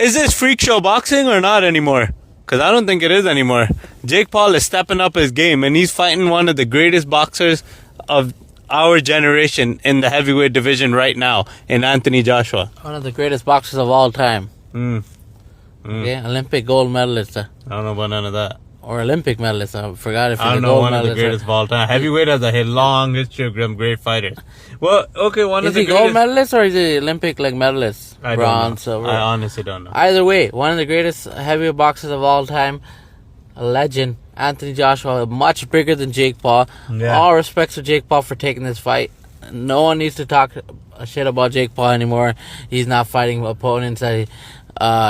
Is this freak show boxing or not anymore? Because I don't think it is anymore. Jake Paul is stepping up his game, and he's fighting one of the greatest boxers of our generation in the heavyweight division right now, in Anthony Joshua. One of the greatest boxers of all time. Okay, Olympic gold medalist. I don't know about none of that. Or Olympic medalist. I forgot if I don't know, one of the greatest of all time. Heavyweight has a long history of great fighters. Well, okay, one of the greatest... Is he gold medalist or is he Olympic medalist? I Bronze, don't know. silver? I honestly don't know. Either way, one of the greatest heavyweight boxers of all time. A legend. Anthony Joshua, much bigger than Jake Paul. Yeah. All respects to Jake Paul for taking this fight. No one needs to talk shit about Jake Paul anymore. He's not fighting opponents that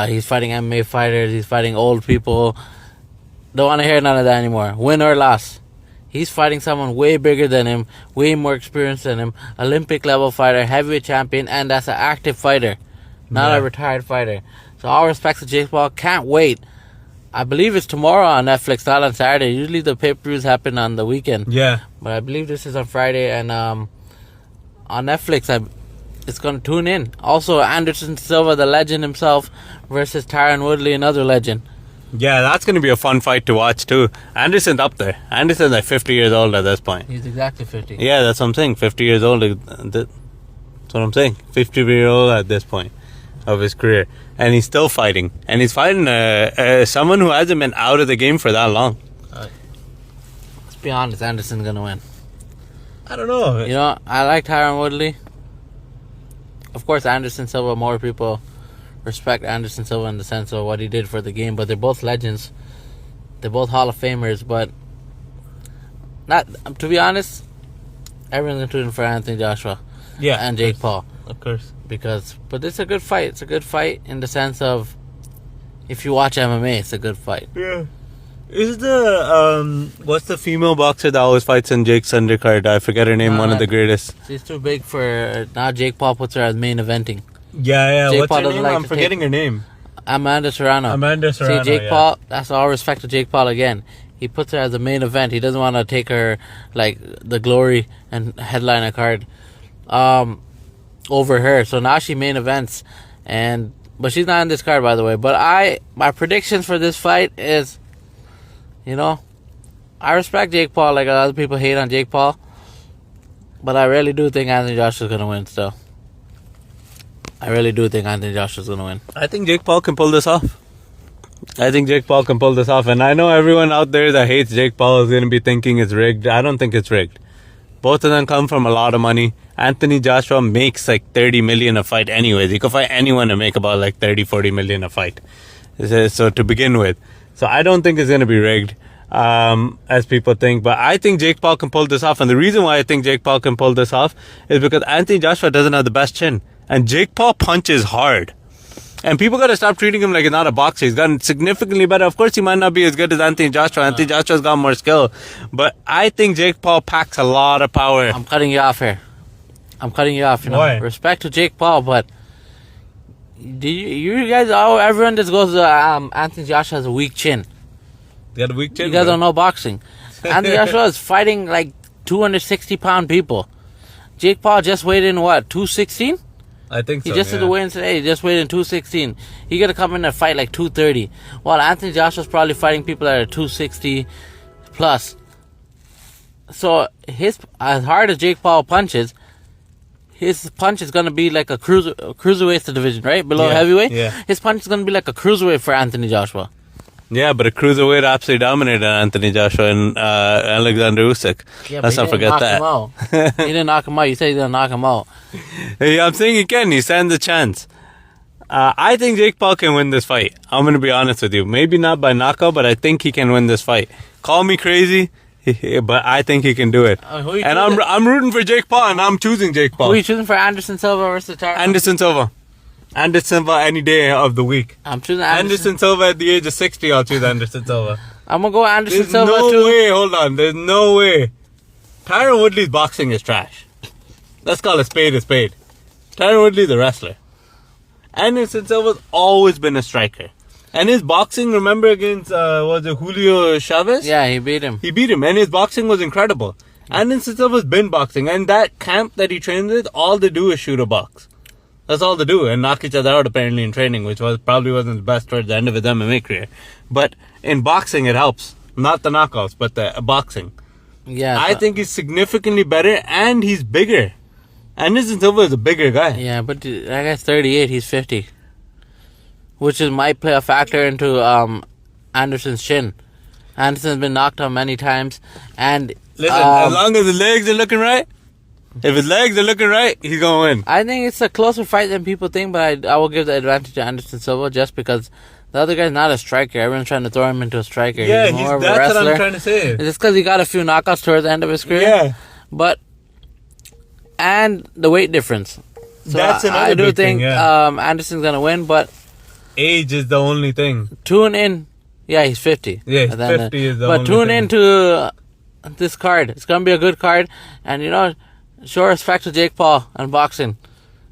he's fighting MMA fighters. He's fighting old people. Don't want to hear none of that anymore. Win or loss. He's fighting someone way bigger than him, way more experienced than him. Olympic level fighter, heavyweight champion, and that's an active fighter, not a retired fighter. So all respects to Jake Paul. Can't wait. I believe it's tomorrow on Netflix, not on Saturday. Usually the pay-per-views happen on the weekend. Yeah. But I believe this is on Friday, and on Netflix, it's going to tune in. Also, Anderson Silva, the legend himself, versus Tyron Woodley, another legend. Yeah, that's going to be a fun fight to watch too. Anderson's up there. Anderson's like 50 years old at this point. He's exactly 50. Yeah, that's what I'm saying. 50 years old. That's what I'm saying. 50-year-old at this point of his career. And he's still fighting. And he's fighting someone who hasn't been out of the game for that long. Let's be honest, Anderson's going to win. I don't know. You know, I like Tyron Woodley. Of course, Anderson Silva, more people respect Anderson Silva in the sense of what he did for the game, but they're both legends. They're both Hall of Famers, but not, to be honest, everyone's tuning for Anthony Joshua and Jake Paul. Of course. But it's a good fight. It's a good fight in the sense of if you watch MMA, it's a good fight. Yeah. Is the what's the female boxer that always fights in Jake's undercard? I forget her name. One of the greatest. She's too big for now. Jake Paul puts her as main eventing. Yeah. Jake What's Paul her name? like I'm forgetting her name. Amanda Serrano. See, Jake Paul. That's all respect to Jake Paul again. He puts her as the main event. He doesn't want to take her like the glory and headline a card over her. So now she main events, but she's not in this card, by the way. But my predictions for this fight is, you know, I respect Jake Paul. Like a lot of people hate on Jake Paul, but I really do think Anthony Joshua's gonna win. Still, I really do think Anthony Joshua's gonna win. I think Jake Paul can pull this off. And I know everyone out there that hates Jake Paul is going to be thinking it's rigged. I don't think it's rigged. Both of them come from a lot of money. Anthony Joshua makes like 30 million a fight anyways. You can fight anyone and make about like 30-40 million a fight. So to begin with. So I don't think it's going to be rigged, as people think. But I think Jake Paul can pull this off. And the reason why I think Jake Paul can pull this off is because Anthony Joshua doesn't have the best chin. And Jake Paul punches hard. And people got to stop treating him like he's not a boxer. He's gotten significantly better. Of course, he might not be as good as Anthony Joshua. Anthony Joshua's got more skill. But I think Jake Paul packs a lot of power. I'm cutting you off here. You know. Why? Respect to Jake Paul, but do you guys, everyone just goes, Anthony Joshua has a weak chin. You got a weak chin? You guys don't know boxing. Anthony Joshua is fighting like 260-pound people. Jake Paul just weighed in, 216? I think so. He just did the weigh-in today. He just weighed in 216. He got to come in and fight like 230. While Anthony Joshua's probably fighting people that are 260 plus. So as hard as Jake Paul punches, his punch is going to be like a cruiserweight division, right? Below heavyweight. Yeah. His punch is going to be like a cruiserweight for Anthony Joshua. Yeah, but a cruiserweight absolutely dominated Anthony Joshua and Alexander Usyk. Yeah, let's not forget that. He didn't knock him out. You said he didn't knock him out. Hey, I'm saying he can. He stands a chance. I think Jake Paul can win this fight. I'm going to be honest with you. Maybe not by knockout, but I think he can win this fight. Call me crazy, but I think he can do it. And I'm rooting for Jake Paul, and I'm choosing Jake Paul. Who are you choosing for, Anderson Silva versus Tyron? Anderson Silva any day of the week. I'm choosing Anderson Silva at the age of 60. I'll choose Anderson Silva. I'm going to go Anderson There's Silva no too. way. Hold on. There's no way. Tyron Woodley's boxing is trash. Let's call a spade a spade. Tyron Woodley's a wrestler. Anderson Silva's always been a striker. And his boxing, remember against, was it Julio Chavez? Yeah, he beat him. And his boxing was incredible. Anderson Silva's been boxing. And that camp that he trains with, all they do is shoot a box. That's all they do, and knock each other out apparently in training, which probably wasn't the best towards the end of his MMA career. But in boxing, it helps. Not the knockouts, but the boxing. Yeah. I think he's significantly better, and he's bigger. Anderson Silva is a bigger guy. Yeah, but that guy's 38. He's 50, which might play a factor into Anderson's chin. Anderson's been knocked out many times, and Listen, as long as his legs are looking right, if his legs are looking right, he's gonna win. I think it's a closer fight than people think, but I will give the advantage to Anderson Silva just because the other guy's not a striker. Everyone's trying to throw him into a striker. Yeah, he's more of a that's wrestler. what I'm trying to say. Just because he got a few knockouts towards the end of his career. Yeah. But, and the weight difference. So That's another I do big thing, think yeah. Anderson's going to win, but Age is the only thing. tune in. Yeah, he's 50. Yeah, he's And then, 50 is the but only tune thing. into this card. It's going to be a good card. And, show respect to Jake Paul and boxing.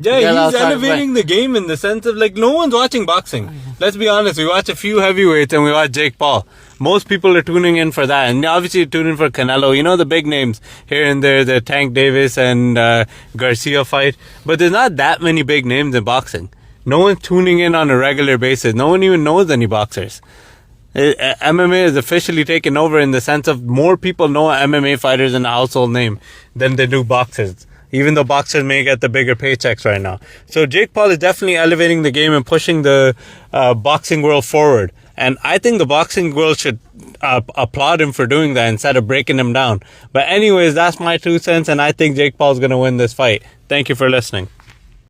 Yeah, Yeah, he's that's elevating the game in the sense of, like, no one's watching boxing. Let's be honest, we watch a few heavyweights and we watch Jake Paul. Most people are tuning in for that. And obviously you're tuning in for Canelo. The big names here and there, the Tank Davis and Garcia fight. But there's not that many big names in boxing. No one's tuning in on a regular basis. No one even knows any boxers. MMA is officially taken over in the sense of more people know MMA fighters in a household name than they do boxers. Even though boxers may get the bigger paychecks right now. So Jake Paul is definitely elevating the game and pushing the boxing world forward. And I think the boxing world should applaud him for doing that instead of breaking him down. But anyways, that's my 2 cents, and I think Jake Paul's going to win this fight. Thank you for listening.